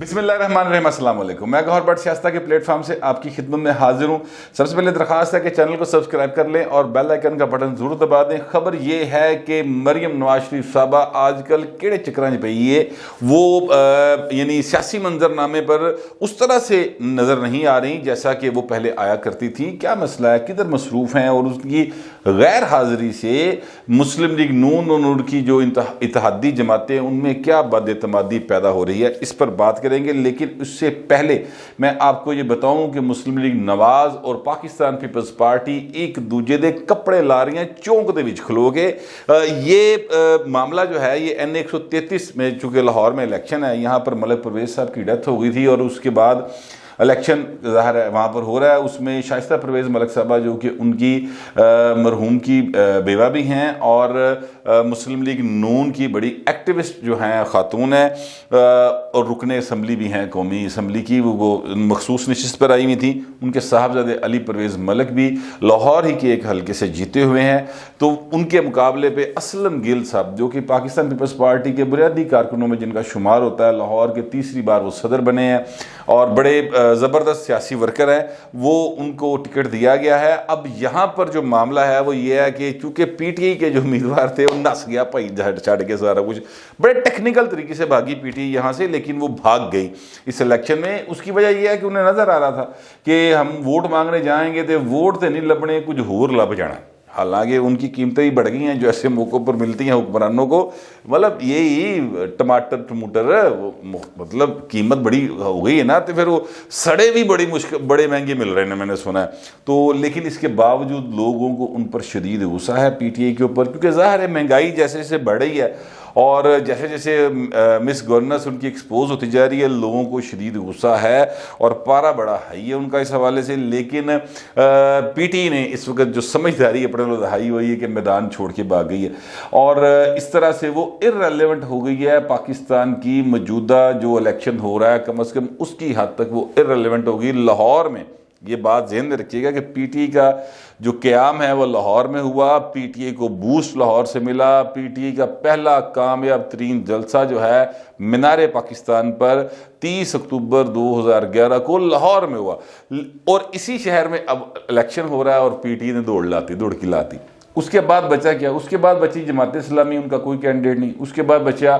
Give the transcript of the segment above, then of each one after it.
बिस्मिल्लाहिर्रहमानिर्रहीम, अस्सलाम वालेकुम। मैं गौहर भट्ट सियासत के प्लेटफॉर्म से आपकी खिदमत में हाजिर हूँ। सबसे पहले दरख्वास्त है कि चैनल को सब्सक्राइब कर लें और बेल आइकन का बटन जरूर दबा दें। खबर ये है कि मरियम नवाज शरीफ साहबा आजकल केड़े चक्कर पई है, वो यानी सियासी मंजरनामे पर उस तरह से नज़र नहीं आ रही जैसा कि वो पहले आया करती थी। क्या मसला है, किधर मसरूफ़ हैं, और उसकी गैर हाज़िरी से मुस्लिम लीग नून और उनकी जो इत्तेहादी जमातें उनमें क्या बदएतमादी पैदा हो रही है, इस पर बात करेंगे। लेकिन उससे पहले मैं आपको ये बताऊं कि मुस्लिम लीग नवाज और पाकिस्तान पीपल्स पार्टी एक दूजे दे कपड़े ला रही हैं चौंक दे विच खलो के। ये मामला जो है ये NA 133 में, चूँकि लाहौर में इलेक्शन है, यहाँ पर मलिक परवेज़ साहब की डेथ हो गई थी और उसके बाद इलेक्शन ज़ाहिर है वहाँ पर हो रहा है। उसमें शाइस्ता परवेज़ मलिक साहबा जो कि उनकी मरहूम की बेवा भी हैं और मुस्लिम लीग नून की बड़ी एक्टिविस्ट जो हैं खातून हैं और रुकने असम्बली भी हैं कौमी असम्बली की, वो मखसूस नशिस्त पर आई हुई थी। उनके साहबजादे अली परवेज़ मलिक भी लाहौर ही के एक हल्के से जीते हुए हैं। तो उनके मुकाबले पे असलम गिल साहब जो कि पाकिस्तान पीपल्स पार्टी के बुनियादी कारकुनों में जिनका शुमार होता है, लाहौर के तीसरी बार वो सदर बने हैं और बड़े ज़बरदस्त सियासी वर्कर हैं, वो उनको टिकट दिया गया है। अब यहाँ पर जो मामला है वो ये है कि चूँकि PTI के जो उम्मीदवार थे वो नस गया भाई छड़ के सारा कुछ, बड़े टेक्निकल तरीके से भागी PTI यहाँ से, लेकिन वो भाग गई इस इलेक्शन में। उसकी वजह यह है कि उन्हें नज़र आ रहा था कि हम वोट मांगने जाएंगे तो वोट तो नहीं लबने, कुछ होर लब जाना। हालांकि उनकी कीमतें ही बढ़ गई हैं जो ऐसे मौक़ों पर मिलती हैं हुक्मरानों को। मतलब यही टमाटर मतलब कीमत बड़ी हो गई है ना, तो फिर वो सड़े भी बड़े महंगे मिल रहे हैं, मैंने सुना है। तो लेकिन इसके बावजूद लोगों को उन पर शदीद गुस्सा है PTI के ऊपर, क्योंकि ज़ाहिर है महंगाई जैसे जैसे बढ़ रही है और जैसे जैसे मिस गवर्नेंस उनकी एक्सपोज होती जा रही है, लोगों को शदीद गुस्सा है और पारा बड़ा हाई है उनका इस हवाले से। लेकिन PTI ने इस वक्त जो समझदारी अपने हाई हुई है कि मैदान छोड़ के भाग गई है और इस तरह से वो इररेलेवेंट हो गई है। पाकिस्तान की मौजूदा जो इलेक्शन हो रहा है कम अज़ कम उसकी हद तक वो इररेलेवेंट होगी। लाहौर में ये बात ज़हन में रखिएगा कि PTI का जो क़याम है वो लाहौर में हुआ, PTI को बूस्ट लाहौर से मिला। PTI का पहला कामयाब तरीन जलसा जो है मीनार पाकिस्तान पर 30 अक्टूबर 2011 को लाहौर में हुआ और इसी शहर में अब इलेक्शन हो रहा है और PTI ने दौड़ की लाती। उसके बाद बचा क्या? उसके बाद बची जमात इस्लामी, उनका कोई कैंडिडेट नहीं। उसके बाद बचा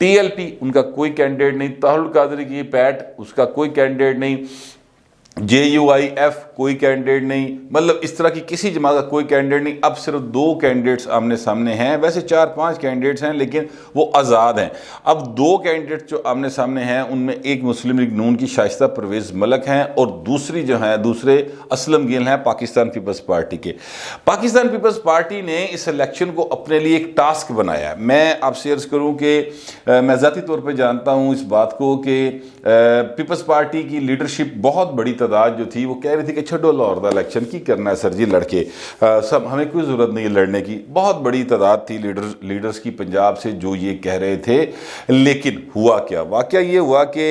TLP, उनका कोई कैंडिडेट नहीं। ताहुल कादरी की पैट, उसका कोई कैंडिडेट नहीं। JUIF कोई कैंडिडेट नहीं। मतलब इस तरह की किसी जमात का कोई कैंडिडेट नहीं। अब सिर्फ 2 कैंडिडेट्स आमने सामने हैं, वैसे 4-5 कैंडिडेट्स हैं लेकिन वो आज़ाद हैं। अब 2 कैंडिडेट जो आमने सामने हैं उनमें एक मुस्लिम लीग नून की शाइस्ता परवेज़ मलिक हैं और दूसरे असलम गिल हैं पाकिस्तान पीपल्स पार्टी के। पाकिस्तान पीपल्स पार्टी ने इस इलेक्शन को अपने लिए एक टास्क बनाया है। मैं आपसे अर्ज़ करूँ कि मैं ज़ाती तौर पर जानता हूँ इस बात को कि पीपल्स पार्टी की लीडरशिप बहुत बड़ी तादाद जो थी वो कह रही थी कि छड्डो लाहौर का इलेक्शन की करना है सर जी, लड़के सब, हमें कोई ज़रूरत नहीं है लड़ने की। बहुत बड़ी तादाद थी लीडर्स की पंजाब से जो ये कह रहे थे। लेकिन हुआ क्या? वाक़या ये हुआ कि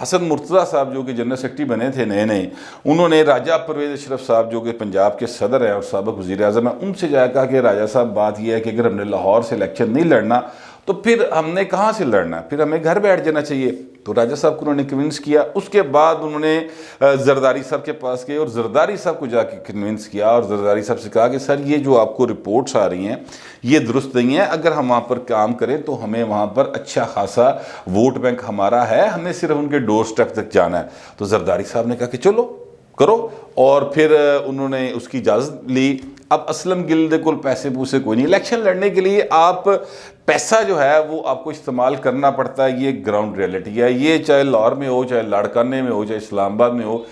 हसन मुर्तज़ा साहब जो कि जनरल सेक्रेटरी बने थे नए, उन्होंने राजा परवेज़ अशरफ साहब जो कि पंजाब के सदर हैं और साबिक़ वज़ीर आज़म हैं, उनसे जाकर कहा कि राजा साहब बात यह है कि अगर हमने लाहौर से इलेक्शन नहीं लड़ना तो फिर हमने कहाँ से लड़ना, फिर हमें घर बैठ जाना चाहिए। तो राजा साहब को उन्होंने कन्विंस किया। उसके बाद उन्होंने जरदारी साहब के पास गए और जरदारी साहब को जाके कन्विंस किया और जरदारी साहब से कहा कि सर ये जो आपको रिपोर्ट्स आ रही हैं ये दुरुस्त नहीं है, अगर हम वहाँ पर काम करें तो हमें वहाँ पर अच्छा खासा वोट बैंक हमारा है, हमें सिर्फ उनके डोर स्टेप तक जाना है। तो जरदारी साहब ने कहा कि चलो करो, और फिर उन्होंने उसकी इजाज़त ली। अब असलम गिल दे कोल पैसे पूसे कोई नहीं। इलेक्शन लड़ने के लिए आप पैसा जो है वो आपको इस्तेमाल करना पड़ता है, ये ग्राउंड रियलिटी है। ये चाहे लाहौर में हो, चाहे लाड़काने में हो, चाहे इस्लामाबाद में हो,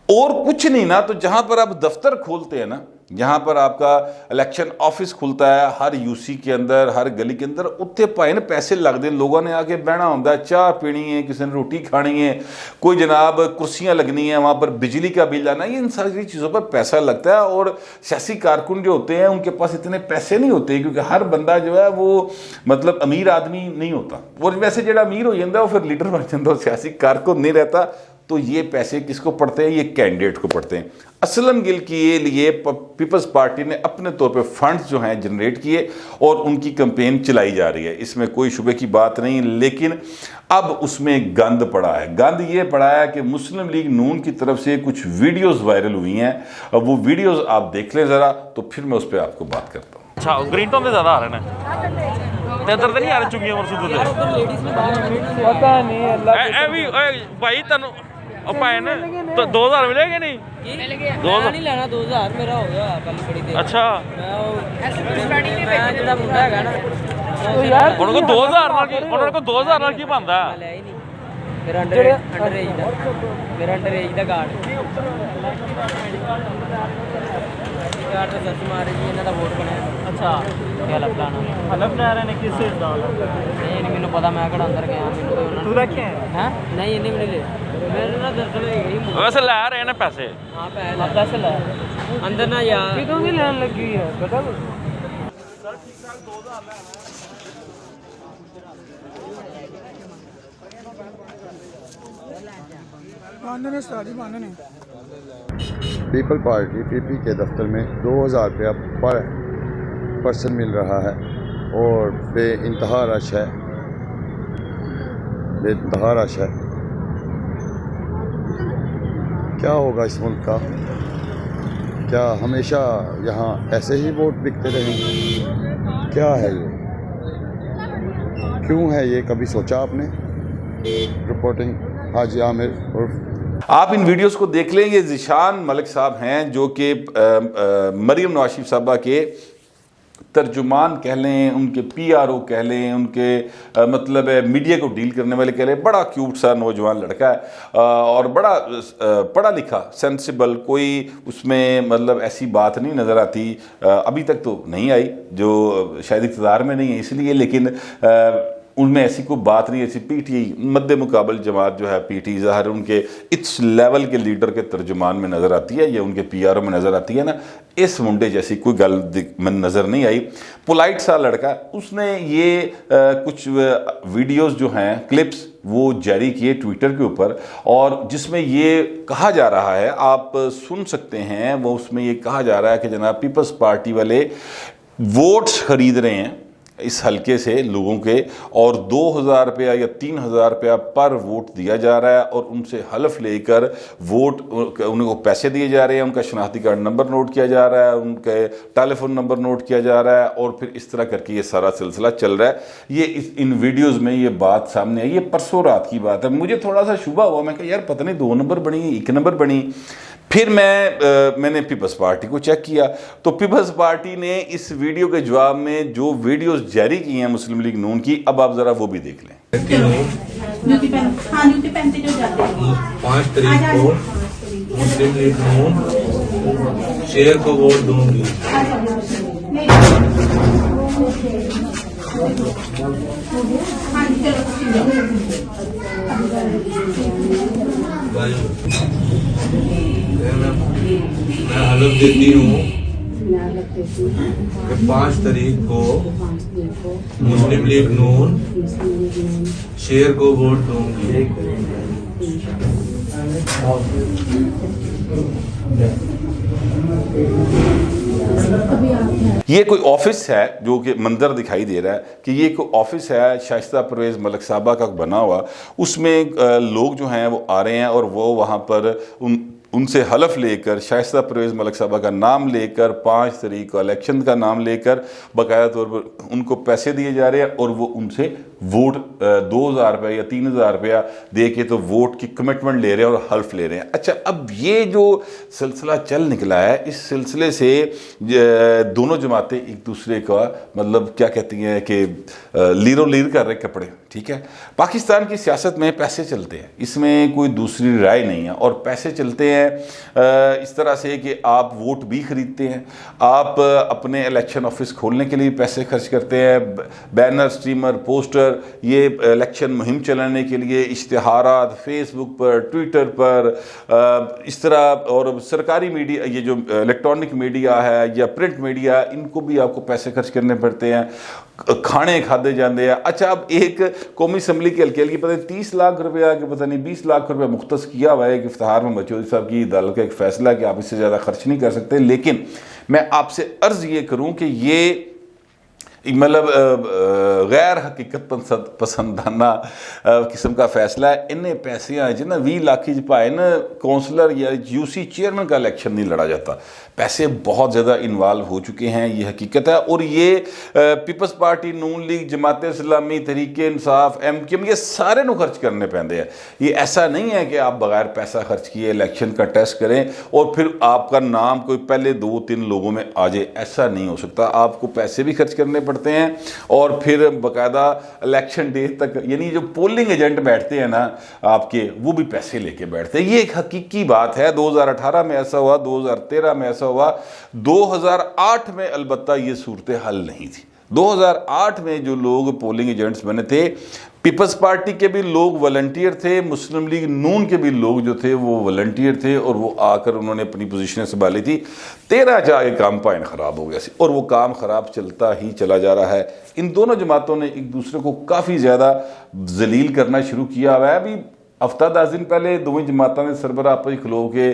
और कुछ नहीं ना तो जहाँ पर आप दफ्तर खोलते हैं ना, जहाँ पर आपका इलेक्शन ऑफिस खुलता है हर UC के अंदर, हर गली के अंदर, उत्ते भाई ने पैसे लगते हैं। लोगों ने आके बहना होता है, चाह पीनी है, किसी ने रोटी खानी है, कोई जनाब कुर्सियाँ लगनी है, वहाँ पर बिजली का बिल आना है, इन सारी चीज़ों पर पैसा लगता है। और सियासी कारकुन जो होते हैं उनके पास इतने पैसे नहीं होते, क्योंकि हर बंदा जो है वो मतलब अमीर आदमी नहीं होता। और वैसे जो अमीर हो जाता है वो फिर लीडर बन जाता, सियासी कारकुन नहीं रहता। तो ये पैसे किसको पड़ते हैं? ये कैंडिडेट को पड़ते हैं। असलम गिल के लिए पीपल्स पार्टी ने अपने तौर पे फंड्स जो हैं जनरेट किए और उनकी कैंपेन चलाई जा रही है, इसमें कोई शुबे की बात नहीं। लेकिन अब उसमें गंद पड़ा है। गंद ये पड़ा है कि मुस्लिम लीग नून की तरफ से कुछ वीडियोस वायरल हुई हैं, अब वो वीडियोस आप देख लें ज़रा, तो फिर मैं उस पर आपको बात करता हूँ। अच्छा, ग्रीन टाउन में ज़्यादा आ रहे हैं ते इधर तो नहीं आ रहे चुंगियां मरसूद दे पता नहीं अल्लाह ए भी भाई तनु पाए ना तो 2000 मिलेगा नहीं? 2000 नहीं लेना, 2000 मेरा हो गया कल बड़ी देर। अच्छा मैं जेड़ा मुंडा हैगा ना तो यार उनको 2000 ਨਾਲ ਕੀ ਉਹਨਾਂ ਕੋਲ 2000 ਨਾਲ ਕੀ ਬਣਦਾ? ਲੈ ਹੀ ਨਹੀਂ ਮੇਰਾ ਅੰਡਰ ਏਜ ਦਾ, ਮੇਰਾ ਅੰਡਰ ਏਜ ਦਾ ਕਾਰਡ ਤਾਂ ਸੱਚ ਮਾਰੇ ਜੀ ਇਹਨਾਂ ਦਾ ਵੋਟ ਬਣਿਆ। ਅੱਛਾ ਹਲਫ ਲਾਣਾ, ਹਲਫ ਲੈ ਰਹੇ ਨੇ ਕਿਸ ਚੀਜ਼ ਦਾ? ਨਹੀਂ ਮੈਨੂੰ ਪਤਾ, ਮੈਂ ਕਿਹੜਾ ਅੰਦਰ ਗਿਆ, ਮੈਨੂੰ ਤਾਂ ਉਹਨਾਂ ਤੂੰ ਰੱਖਿਆ ਹੈ? ਨਹੀਂ ਇਹਨੇ ਵੀ ਨਹੀਂ ਲਿਆ ਮੇਰੇ ਨਾਲ ਦਰਦ ਹੋਈ। ਵੈਸੇ ਲੈ ਰਹੇ ਨੇ ਪੈਸੇ? ਹਾਂ ਪੈਸੇ ਲੈ ਅੰਦਰ ਨਾ ਯਾਰ ਕਿਦੋਂ ਵੀ ਲੈਣ ਲੱਗੀ ਹੈ ਪਤਾ ਕੁਛ? पीपल पार्टी पीपी के दफ्तर में 2000 रुपया पर पर्सन मिल रहा है और बेइंतहा रश है, बेइंतहा रश है। क्या होगा इस मुल्क का? क्या हमेशा यहाँ ऐसे ही वोट बिकते रहेंगे? क्या है ये, क्यों है ये, कभी सोचा आपने? रिपोर्टिंग हाजी आमिर उर्फ। आप इन वीडियोस को देख लें। ये ज़ीशान मलिक साहब हैं जो कि मरियम नवाज शरीफ साहबा के तर्जुमान कह लें, उनके पीआरओ कह लें, उनके मतलब मीडिया को डील करने वाले कह लें। बड़ा क्यूट सा नौजवान लड़का है और बड़ा पढ़ा लिखा, सेंसिबल, कोई उसमें मतलब ऐसी बात नहीं नज़र आती, अभी तक तो नहीं आई, जो शायद इक़्तिदार में नहीं है इसलिए, लेकिन उनमें ऐसी कोई बात नहीं। ऐसी पीटी मद्दे मुकाबल जमात जो है पीटी ज़ाहिर उनके इस लेवल के लीडर के तर्जुमान में नज़र आती है या उनके पीआरओ में नज़र आती है ना, इस मुंडे जैसी कोई गल में नज़र नहीं आई। पोलाइट सा लड़का, उसने ये कुछ वीडियोस जो हैं, क्लिप्स वो जारी किए ट्विटर के ऊपर, और जिसमें ये कहा जा रहा है, आप सुन सकते हैं, वो उसमें ये कहा जा रहा है कि जनाब पीपल्स पार्टी वाले वोट्स खरीद रहे हैं इस हल्के से लोगों के, और 2000 रुपया या 3000 रुपया पर वोट दिया जा रहा है और उनसे हलफ लेकर वोट उनको पैसे दिए जा रहे हैं, उनका शनाख्ती कार्ड नंबर नोट किया जा रहा है, उनके टेलीफोन नंबर नोट किया जा रहा है, और फिर इस तरह करके ये सारा सिलसिला चल रहा है। ये इन वीडियोज़ में ये बात सामने आई, ये परसों रात की बात है। मुझे थोड़ा सा शुबा हुआ, मैं कहा यार पता नहीं 2 नंबर बनी, 1 नंबर बनी। फिर मैंने पीपल्स पार्टी को चेक किया, तो पीपल्स पार्टी ने इस वीडियो के जवाब में जो वीडियोस जारी की हैं मुस्लिम लीग नून की, अब आप ज़रा वो भी देख लें। 5 तारीख को मुस्लिम लीग नून शेर को वोट दूंगी। मैं हलफ देती हूँ कि 5 तारीख को मुस्लिम लीग नून शेर को वोट दूंगी। ये कोई ऑफिस है जो कि मंजर दिखाई दे रहा है कि ये कोई ऑफिस है शाइस्ता परवेज़ मलिक साहबा का बना हुआ, उसमें लोग जो हैं वो आ रहे हैं और वो वहाँ पर उनसे हलफ लेकर शाइस्ता परवेज़ मलिक साहबा का नाम लेकर 5 तारीख को इलेक्शन का नाम लेकर बाकायदा तौर पर उनको पैसे दिए जा रहे हैं और वो उनसे वोट 2000 रुपये या 3000 रुपया दे के तो वोट की कमिटमेंट ले रहे हैं और हल्फ ले रहे हैं। अच्छा, अब ये जो सिलसिला चल निकला है, इस सिलसिले से दोनों जमातें एक दूसरे का मतलब क्या कहती हैं कि लीरो लीर कर रहे कपड़े, ठीक है। पाकिस्तान की सियासत में पैसे चलते हैं, इसमें कोई दूसरी राय नहीं है, और पैसे चलते हैं इस तरह से कि आप वोट भी खरीदते हैं, आप अपने इलेक्शन ऑफिस खोलने के लिए पैसे खर्च करते हैं, बैनर, स्ट्रीमर, पोस्टर, पर ये इलेक्शन मुहिम चलाने के लिए इश्तिहारात फेसबुक पर, ट्विटर पर, इस तरह और सरकारी मीडिया, ये जो इलेक्ट्रॉनिक मीडिया है या प्रिंट मीडिया, इनको भी आपको पैसे खर्च करने पड़ते हैं, खाने खाते जाते हैं। अच्छा, अब एक कौमी असम्बली के हल्के की पता नहीं 30 लाख रुपया कि पता नहीं 20 लाख रुपया मुख्तस किया हुआ है कि इफ्तार में बचौधरी साहब की अदालत का एक फैसला कि आप इससे ज़्यादा खर्च नहीं कर सकते। लेकिन मैं आपसे अर्ज़ ये करूँ कि ये मतलब गैर हकीकत पसंदाना किस्म का फैसला है। इन्हें पैसे आए च ना 20 लाख पाए ना कौंसलर या यूसी चेयरमैन का इलेक्शन नहीं लड़ा जाता। पैसे बहुत ज़्यादा इन्वॉल्व हो चुके हैं, ये हकीकत है। और ये पीपल्स पार्टी, नून लीग, जमात इस्लामी, तहरीक इंसाफ, MQM, ये सारे को खर्च करने पैंदे हैं। ये ऐसा नहीं है कि आप बगैर पैसा खर्च किए इलेक्शन का टेस्ट करें और फिर आपका नाम कोई पहले 2-3 लोगों में आ जाए, ऐसा नहीं हो सकता। आपको पैसे भी खर्च करने पड़ते हैं और फिर बाकायदा इलेक्शन डे तक, यानी जो पोलिंग एजेंट बैठते हैं ना आपके, वो भी पैसे लेके बैठते हैं। ये एक हकीकी बात है। 2018 में ऐसा हुआ, 2013 में ऐसा हुआ, 2008 में अलबत्ता ये सूरत हाल नहीं थी। 2008 में जो लोग पोलिंग एजेंट्स बने थे, पीपल्स पार्टी के भी लोग वॉलंटियर थे, मुस्लिम लीग नून के भी लोग जो थे वो वॉलंटियर थे और वो आकर उन्होंने अपनी पोजीशनें संभाली थी। 13 जाके काम पाइन ख़राब हो गया सी और वो काम ख़राब चलता ही चला जा रहा है। इन दोनों जमातों ने एक दूसरे को काफ़ी ज़्यादा जलील करना शुरू किया हुआ है। अभी हफ्ता 10 दिन पहले दोवें जमातों ने सरबराह आपस खलो के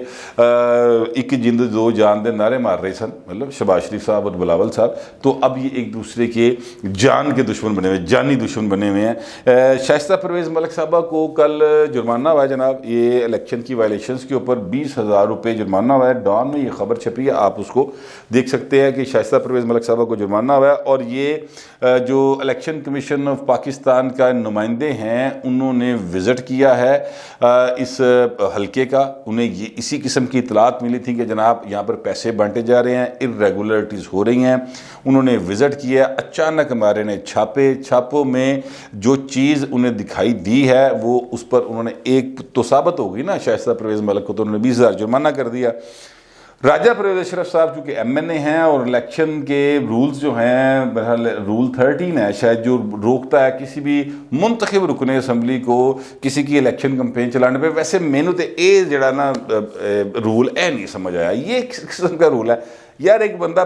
एक जिंद दो जान दे नारे मार रहे सन, मतलब शहबाज शरीफ साहब और बिलावल साहब। तो अब ये एक दूसरे के जान के दुश्मन बने हुए, जानी दुश्मन बने हुए हैं। शाइस्ता परवेज़ मलिक साहबा को कल जुर्माना हुआ है जनाब, ये इलेक्शन की वायलेशंस के ऊपर 20,000 रुपये जुर्माना हुआ है। डॉन में ये खबर छपी है, आप उसको देख सकते हैं कि शाइस्ता परवेज़ मलिक साहबा को जुर्माना हुआ है। और ये जो इलेक्शन कमीशन ऑफ पाकिस्तान का नुमाइंदे हैं, उन्होंने विज़िट किया है इस हल्के का। उन्हें ये इसी किस्म की इतलात मिली थी कि जनाब यहाँ पर पैसे बांटे जा रहे हैं, इर्रेगुलरिटीज़ हो रही हैं। उन्होंने विज़िट किया। अचानक हमारे ने छापों में जो चीज़ उन्हें दिखाई दी है वो उस पर उन्होंने एक तो साबित हो गई ना, शाइस्ता परवेज़ मलिक को तो उन्होंने 20,000 जुर्माना कर दिया। राजा परवेज़ अशरफ साहब चूँकि MNA हैं और इलेक्शन के रूल्स जो हैं, बहरहाल रूल 13 है शायद, जो रोकता है किसी भी मुंतखब रुकन असम्बली को किसी की इलेक्शन कैंपेन चलाने पे। वैसे मैनू तो ये जड़ा ना रूल है नहीं समझ आया। ये किस्म का रूल है यार, एक बंदा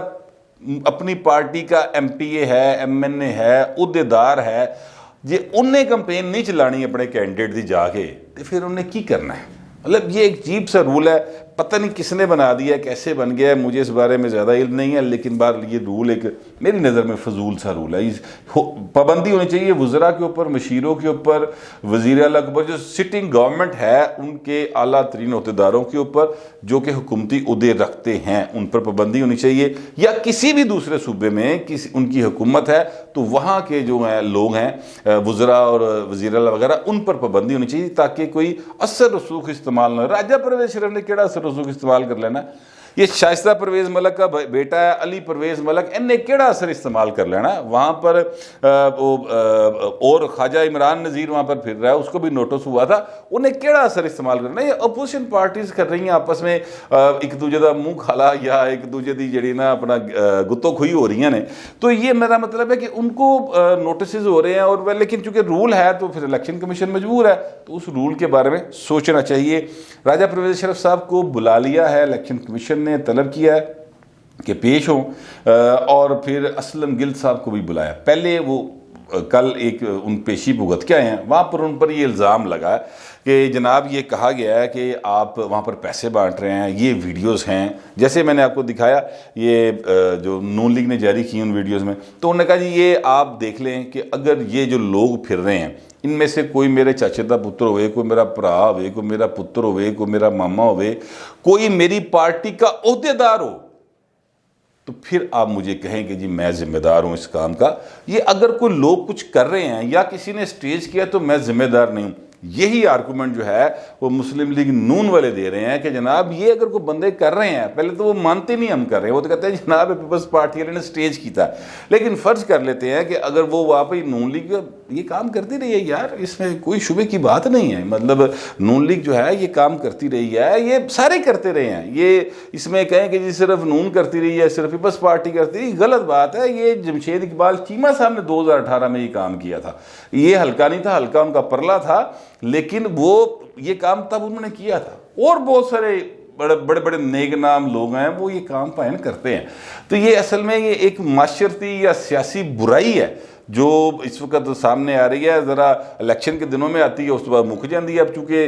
अपनी पार्टी का MPA है, MNA है, उहदेदार है, जे उन्हें कैंपेन नहीं चलानी अपने कैंडिडेट की जाके, तो फिर उन्हें की करना है? मतलब ये एक अजीब सा रूल है, पता नहीं किसने बना दिया, कैसे बन गया है, मुझे इस बारे में ज़्यादा इल्म नहीं है। लेकिन बार ये रूल एक मेरी नज़र में फजूल सा रूल है। पाबंदी होनी चाहिए वज़रा के ऊपर, मशीरों के ऊपर, वज़ीर आला के ऊपर, जो सिटिंग गवर्नमेंट है उनके आला तरीन अहदेदारों के ऊपर जो कि हुकूमती उहदे रखते हैं, उन पर पाबंदी होनी चाहिए। या किसी भी दूसरे सूबे में किसी उनकी हुकूमत है तो वहाँ के जो हैं लोग हैं वज़रा और वज़ीर आला वगैरह, उन पर पाबंदी होनी चाहिए ताकि कोई असर रसूख इस्तेमाल ना हो। राजा परवेज़ अशरफ ने केड़ा असर रसूख इस्तेमाल कर लेना? ये शाइस्ता परवेज़ मलिक का बेटा है अली परवेज़ मलिक, इन्हें केड़ा असर इस्तेमाल कर लेना? वहाँ पर और ख्वाजा इमरान नज़ीर वहाँ पर फिर रहा है, उसको भी नोटिस हुआ था, उन्हें केड़ा असर इस्तेमाल करना? ये अपोजिशन पार्टीज कर रही हैं आपस में एक दूजे का मुँह खाला या एक दूजे की जी ना अपना गुत्तो खुई हो रही ने। तो ये मेरा मतलब है कि उनको नोटिस हो रहे हैं और लेकिन चूँकि रूल है तो फिर इलेक्शन कमीशन मजबूर है, तो उस रूल के बारे में सोचना चाहिए। राजा परवेज़ अशरफ साहब को बुला लिया है, इलेक्शन कमीशन ने तलब किया है कि पेश हों, और फिर असलम गिल साहब को भी बुलाया। पहले वो कल एक उन पेशी भुगत के आए हैं, वहाँ पर उन पर ये इल्ज़ाम लगा कि जनाब ये कहा गया है कि आप वहाँ पर पैसे बांट रहे हैं, ये वीडियोस हैं, जैसे मैंने आपको दिखाया ये जो नून लीग ने जारी की उन वीडियोस में। तो उन्होंने कहा जी ये आप देख लें कि अगर ये जो लोग फिर रहे हैं इनमें से कोई मेरे चाचे का पुत्र होवे, कोई मेरा भरा होवे, कोई मेरा पुत्र होवे, कोई मेरा मामा होवे, कोई मेरी पार्टी का ओहदेदार हो, तो फिर आप मुझे कहें कि जी मैं जिम्मेदार हूं इस काम का। ये अगर कोई लोग कुछ कर रहे हैं या किसी ने स्टेज किया तो मैं जिम्मेदार नहीं हूं, यही आर्गूमेंट जो है वो मुस्लिम लीग नून वाले दे रहे हैं कि जनाब ये अगर कोई बंदे कर रहे हैं, पहले तो वो मानते नहीं हम कर रहे हैं, वो तो कहते हैं जनाब पीपल्स पार्टी वाले ने स्टेज किया। लेकिन फ़र्ज कर लेते हैं कि अगर वो वाकई नून लीग ये काम करती रही है यार, इसमें कोई शुबे की बात नहीं है। मतलब नून लीग जो है ये काम करती रही है, ये सारे करते रहे हैं। ये इसमें कहें कि जी सिर्फ नून करती रही है, सिर्फ पीपल्स पार्टी करती रही, गलत बात है। ये जमशेद इकबाल चीमा साहब ने 2018 में ये काम किया था। ये हल्का नहीं था, हल्का उनका परला था, लेकिन वो ये काम तब उन्होंने किया था। और बहुत सारे बड़े बड़े नेक नाम लोग हैं वो ये काम पायन करते हैं। तो ये असल में ये एक माशरती या सियासी बुराई है जो इस वक्त सामने आ रही है। ज़रा इलेक्शन के दिनों में आती है, उस बाद मुक जाती है। अब चूँकि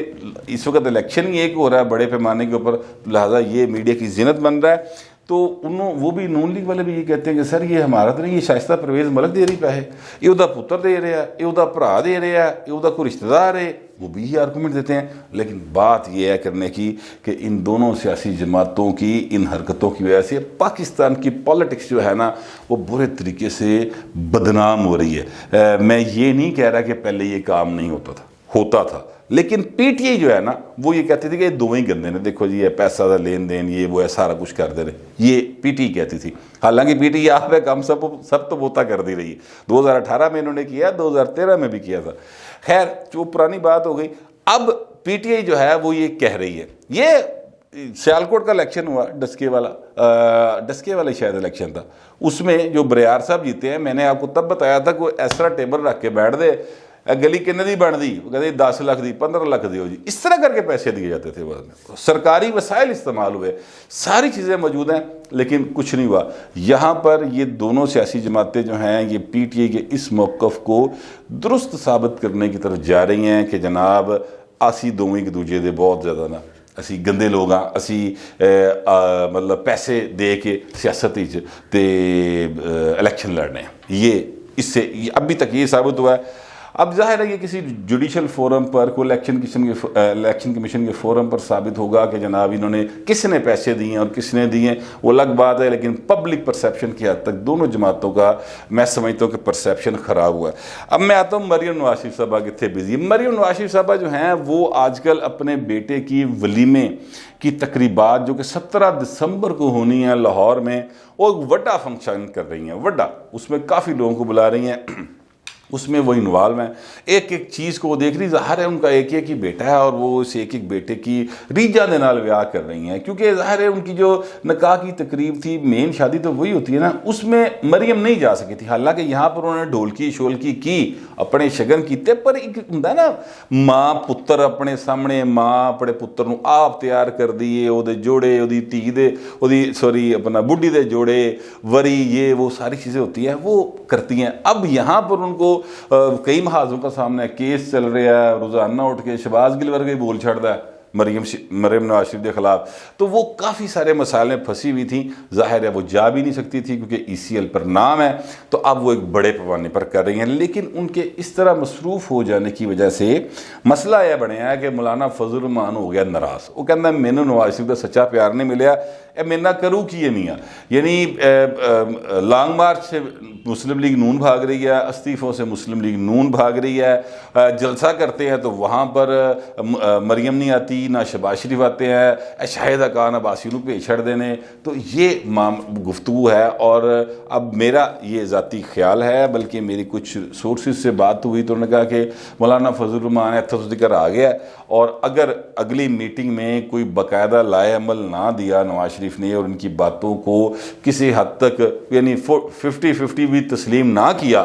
इस वक्त इलेक्शन ही एक हो रहा है बड़े पैमाने के ऊपर, लिहाजा ये मीडिया की जिनत बन रहा है। तो वो भी नून लीग वाले भी ये कहते हैं कि सर ये हमारा तो नहीं, ये शाइस्ता परवेज़ मलिक दे रही पैसे, ये उदा पुत्र दे रहा है, ये उदा भरा दे रहा है, ये उदा कोई रिश्तेदार है, वो भी ये आर्गूमेंट देते हैं। लेकिन बात ये है करने की कि इन दोनों सियासी जमातों की इन हरकतों की वजह से पाकिस्तान की पॉलिटिक्स जो है ना वो बुरे तरीके से बदनाम हो रही है। मैं ये नहीं कह रहा कि पहले ये काम नहीं होता था, लेकिन पीटीआई जो है ना वो ये कहती थी कि ये दोवें ही गंदे ने, देखो जी ये पैसा का लेन देन ये वो है सारा कुछ कर दे रहे, ये पीटीआई कहती थी। हालांकि पीटीआई आप है काम सब तो बोता कर दी रही है। 2018 में इन्होंने किया, 2013 में भी किया था। खैर जो पुरानी बात हो गई। अब पीटीआई जो है वो ये कह रही है, ये सियालकोट का इलेक्शन हुआ, डस्के वाला शायद इलेक्शन था, उसमें जो बरियार साहब जीते हैं, मैंने आपको तब बताया था कोई ऐसा टेबल रख के बैठ दे, गली किन्ने दी बन दी, वो कहते 10 लाख दी, 15 लाख दियो जी, इस तरह करके पैसे दिए जाते थे। वो सरकारी वसाइल इस्तेमाल हुए, सारी चीज़ें मौजूद हैं, लेकिन कुछ नहीं हुआ। यहाँ पर ये दोनों सियासी जमातें जो हैं ये पीटीआई के इस मौक़िफ़ को दुरुस्त साबित करने की तरफ जा रही हैं कि जनाब असी दोवें एक दूजे दे बहुत ज़्यादा ना असी गंदे लोग हाँ, असी मतलब पैसे दे के सियासत ते इलेक्शन लड़ने। ये इससे अभी तक ये साबित हुआ है। अब जाहिर है कि किसी जुडिशल फोरम पर कोई इलेक्शन कमीशन के फोरम पर साबित होगा कि जनाब इन्होंने किसने पैसे दिए और किसने दिए, वो अलग बात है। लेकिन पब्लिक परसेप्शन की हद तक दोनों जमातों का मैं समझता हूँ कि परसेप्शन ख़राब हुआ है। अब मैं आता हूँ मरियम नवाज शरीफ साहबा कितने बिजी। मरियम नवाज शरीफ साहबा जो हैं वो आजकल अपने बेटे की वलीमे की तकरीबात जो कि 17 दिसंबर को होनी है लाहौर में, वो एक बड़ा फंक्शन कर रही हैं, बड़ा, उसमें काफ़ी लोगों को बुला रही हैं, उसमें वो इन्वॉल्व हैं। एक एक चीज़ को वो देख रही, ज़ाहिर है उनका एक ही बेटा है और वो इस एक बेटे की रीजा दे नाल ब्याह कर रही हैं, क्योंकि ज़ाहिर है उनकी जो निकाह की तकरीब थी, मेन शादी तो वही होती है ना, उसमें मरियम नहीं जा सकी थी। हालांकि यहाँ पर उन्होंने ढोलकी शोलकी की, अपने शगन कीते, पर एक होंदा ना माँ पुत्र अपने सामने, माँ अपने पुत्र नूं आप तैयार कर दिए, ओदे जोड़े, ओदी धी दे, ओदी सॉरी अपना बुढ़ी दे जोड़े, वरी, ये वो सारी चीज़ें होती हैं, वो करती हैं। अब यहाँ पर उनको कई महाजों का सामने केस चल रहा है, रोजाना उठ के शहबाज गिल वर्गे बोल छड़ता है मरियम नवाज शरीफ के खिलाफ, तो वो काफ़ी सारे मसाइल में फंसी हुई थी। जाहिर है वो जा भी नहीं सकती थी क्योंकि ECL पर नाम है, तो अब वो एक बड़े पैमाने पर कर रही हैं। लेकिन उनके इस तरह मसरूफ़ हो जाने की वजह से मसला यह बनया है कि मौलाना फजल रहमान हो गया नाराज़। वो कहता है मैनू नवाज शरीफ का सच्चा प्यार नहीं मिले, मेरे ना करूँ की मियाँ, यानी लॉन्ग मार्च से मुस्लिम लीग नून भाग रही है, इस्तीफ़ों से मुस्लिम लीग नून भाग रही है, जलसा करते हैं तो वहाँ पर मरियम नहीं आती, ना शहबाज शरीफ आते हैं, शाहिद खान अब्बासी को भेज छड़ देने। तो ये गुफ्तगू है। और अब मेरा ये ज़ाती ख्याल है, बल्कि मेरी कुछ सोर्सेज से बात हुई तो उन्होंने कहा कि मौलाना फजल रहमान इत्थे तो जिक्र आ गया, और अगर अगली मीटिंग में कोई बाकायदा लाए अमल ना दिया नवाज शरीफ ने और उनकी बातों को किसी हद तक यानी 50-50 भी तस्लीम ना किया,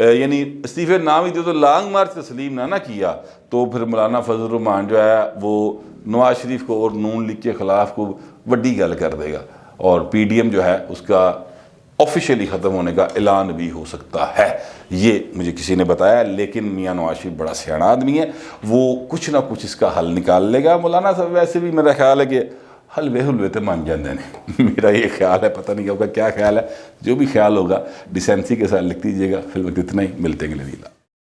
यानी इस्तीफे ना भी दिए तो लॉन्ग मार्च तस्लीम ना किया, तो फिर मौलाना फजल रहमान जो है वो नवाज शरीफ को और नून लीग के ख़िलाफ़ को बड़ी गल कर देगा, और PDM जो है उसका ऑफिशियली ख़त्म होने का ऐलान भी हो सकता है। ये मुझे किसी ने बताया। लेकिन मियाँ नवाज शरीफ बड़ा सियाना आदमी है, वो कुछ ना कुछ इसका हल निकाल लेगा। मौलाना साहब वैसे भी मेरा ख्याल है कि हलवे हुलवे तो मान जाते हैं, मेरा ये ख्याल है, पता नहीं आपका क्या ख्याल है। जो भी ख्याल होगा डिसेंसी के साथ लिख दीजिएगा। फिर वक्त इतना ही, मिलते हैं अगले दिन।